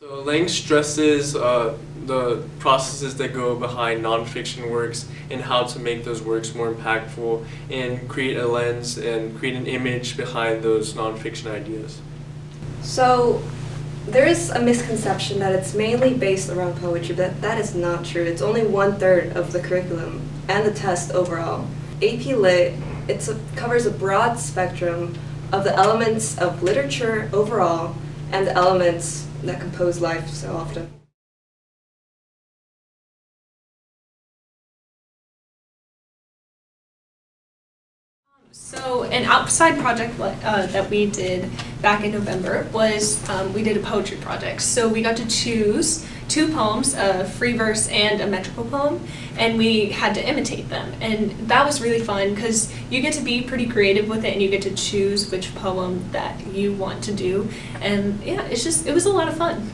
So Lang stresses the processes that go behind nonfiction works and how to make those works more impactful and create a lens and create an image behind those nonfiction ideas. So there is a misconception that it's mainly based around poetry, but that is not true. It's only 1/3 of the curriculum and the test overall. AP Lit, covers a broad spectrum of the elements of literature overall and the elements that compose life so often. So an outside project that we did back in November was we did a poetry project. So we got to choose 2 poems, a free verse and a metrical poem, and we had to imitate them. And that was really fun because you get to be pretty creative with it and you get to choose which poem that you want to do. And yeah, it was a lot of fun.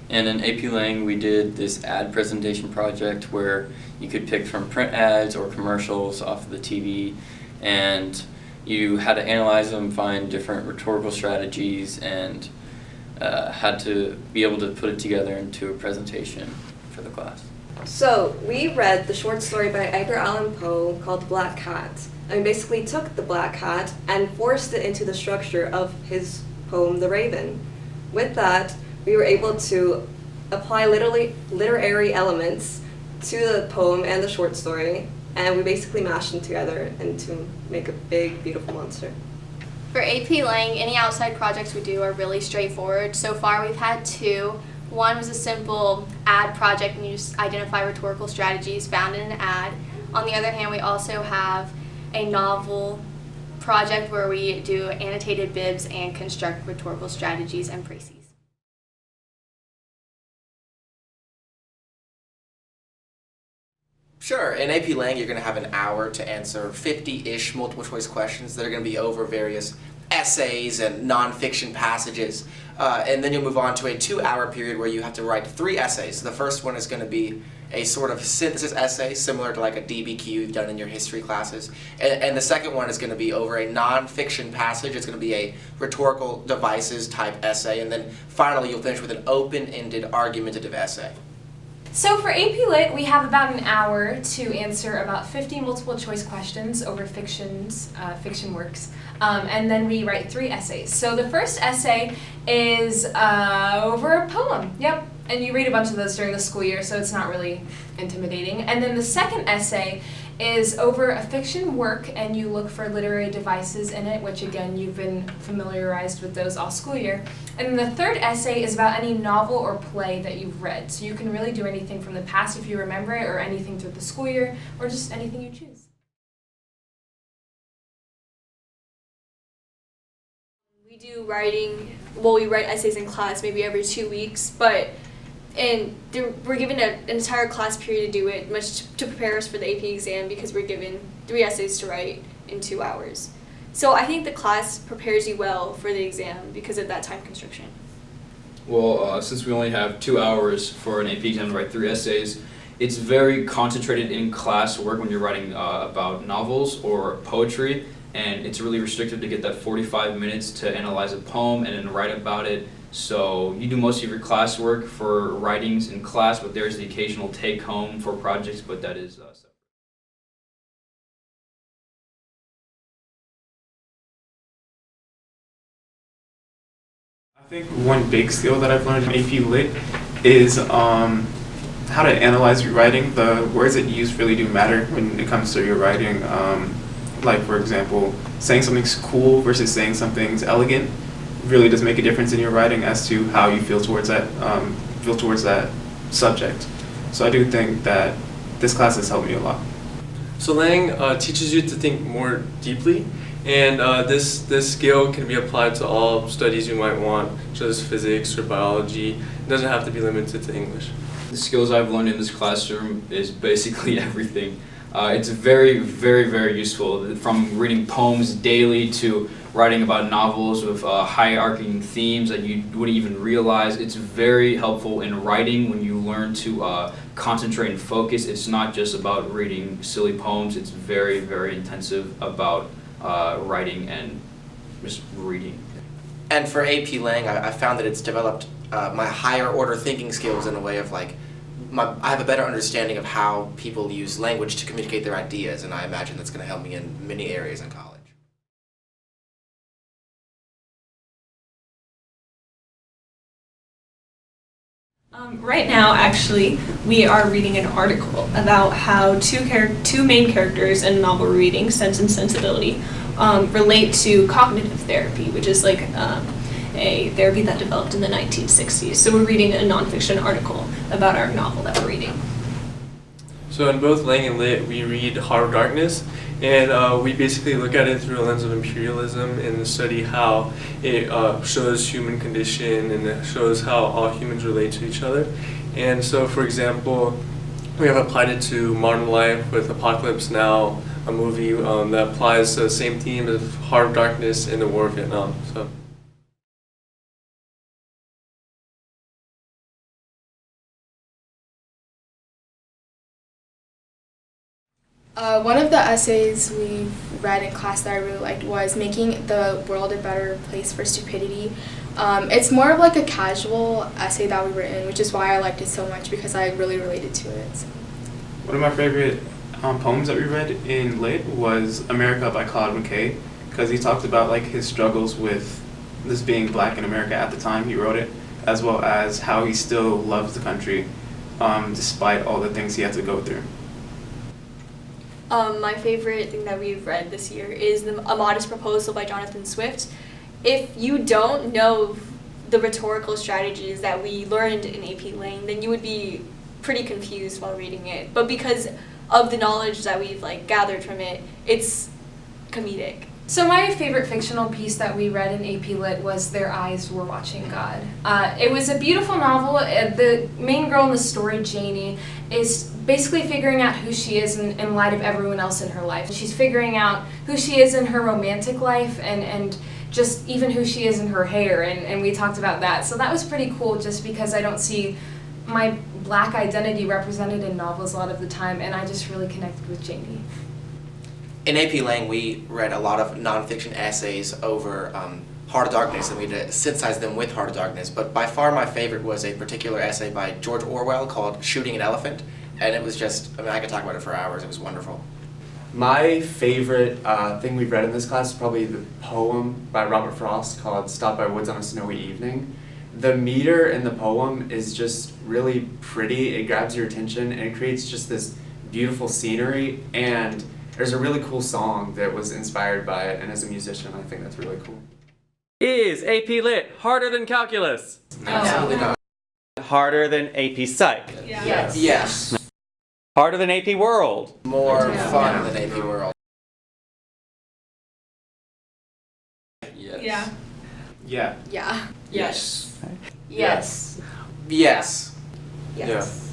And in AP Lang, we did this ad presentation project where you could pick from print ads or commercials off of the TV, and you had to analyze them, find different rhetorical strategies, and had to be able to put it together into a presentation for the class. So we read the short story by Edgar Allan Poe called The Black Cat. And we basically took the black cat and forced it into the structure of his poem, The Raven. With that, we were able to apply literary elements to the poem and the short story, and we basically mashed them together and to make a big, beautiful monster. For AP Lang, any outside projects we do are really straightforward. So far we've had 2. One was a simple ad project and you just identify rhetorical strategies found in an ad. On the other hand, we also have a novel project where we do annotated bibs and construct rhetorical strategies and précis. Sure, in AP Lang you're going to have an hour to answer 50-ish multiple choice questions that are going to be over various essays and nonfiction passages. And then you'll move on to a 2-hour period where you have to write 3 essays. The first one is going to be a sort of synthesis essay similar to like a DBQ you've done in your history classes. And the second one is going to be over a nonfiction passage. It's going to be a rhetorical devices type essay. And then finally you'll finish with an open-ended argumentative essay. So for AP Lit, we have about an hour to answer about 50 multiple choice questions over fiction works, and then we write 3 essays. So the first essay is over a poem, yep, and you read a bunch of those during the school year, so it's not really intimidating. And then the second essay is over a fiction work, and you look for literary devices in it, which again, you've been familiarized with those all school year. And then the third essay is about any novel or play that you've read. So you can really do anything from the past if you remember it, or anything through the school year, or just anything you choose. We do writing, well, we write essays in class maybe every 2 weeks, but we're given an entire class period to do it, much to prepare us for the AP exam, because we're given 3 essays to write in 2 hours. So I think the class prepares you well for the exam because of that time constriction. Well, since we only have 2 hours for an AP exam to write 3 essays, it's very concentrated in class work when you're writing about novels or poetry, and it's really restricted to get that 45 minutes to analyze a poem and then write about it. So you do most of your classwork for writings in class, but there's the occasional take-home for projects, but that is separate. I think one big skill that I've learned in AP Lit is how to analyze your writing. The words that you use really do matter when it comes to your writing. Like, for example, saying something's cool versus saying something's elegant really does make a difference in your writing as to how you feel towards that subject. So I do think that this class has helped me a lot. So Lang teaches you to think more deeply, and this skill can be applied to all studies you might want, such as physics or biology. It doesn't have to be limited to English. The skills I've learned in this classroom is basically everything. It's very, very, very useful, from reading poems daily to writing about novels with hierarching themes that you wouldn't even realize. It's very helpful in writing when you learn to concentrate and focus. It's not just about reading silly poems. It's very, very intensive about writing and just reading. And for AP Lang, I found that it's developed my higher order thinking skills in a way of like, I have a better understanding of how people use language to communicate their ideas, and I imagine that's going to help me in many areas in college. Right now, actually, we are reading an article about how two main characters in a novel we're reading, Sense and Sensibility, relate to cognitive therapy, which is like a therapy that developed in the 1960s. So we're reading a nonfiction article about our novel that we're reading. So in both Lang and Lit, we read Heart of Darkness, and we basically look at it through a lens of imperialism and study how it shows human condition and it shows how all humans relate to each other. And so, for example, we have applied it to modern life with Apocalypse Now, a movie that applies the same theme of Heart of Darkness in the War of Vietnam. So. One of the essays we read in class that I really liked was Making the World a Better Place for Stupidity. It's more of like a casual essay that we written, which is why I liked it so much, because I really related to it. So. One of my favorite poems that we read in Lit was America by Claude McKay, because he talked about like his struggles with this being black in America at the time he wrote it, as well as how he still loves the country despite all the things he had to go through. My favorite thing that we've read this year is A Modest Proposal by Jonathan Swift. If you don't know the rhetorical strategies that we learned in AP Lang, then you would be pretty confused while reading it. But because of the knowledge that we've like gathered from it, it's comedic. So my favorite fictional piece that we read in AP Lit was Their Eyes Were Watching God. It was a beautiful novel. The main girl in the story, Janie, is basically figuring out who she is in light of everyone else in her life. She's figuring out who she is in her romantic life and just even who she is in her hair, and we talked about that. So that was pretty cool, just because I don't see my black identity represented in novels a lot of the time, and I just really connected with Janie. In AP Lang, we read a lot of nonfiction essays over Heart of Darkness, and we synthesized them with Heart of Darkness. But by far my favorite was a particular essay by George Orwell called Shooting an Elephant. And it was just, I mean, I could talk about it for hours. It was wonderful. My favorite thing we've read in this class is probably the poem by Robert Frost called Stopped by Woods on a Snowy Evening. The meter in the poem is just really pretty. It grabs your attention and it creates just this beautiful scenery, and there's a really cool song that was inspired by it, and as a musician I think that's really cool. Is AP Lit harder than calculus? Absolutely not. Harder than AP Psych? Yes. Yes. Harder than AP World? More fun than AP World. Yes. Yeah. Yeah. Yeah. Yes. Yes. Yes. Yes. Yeah.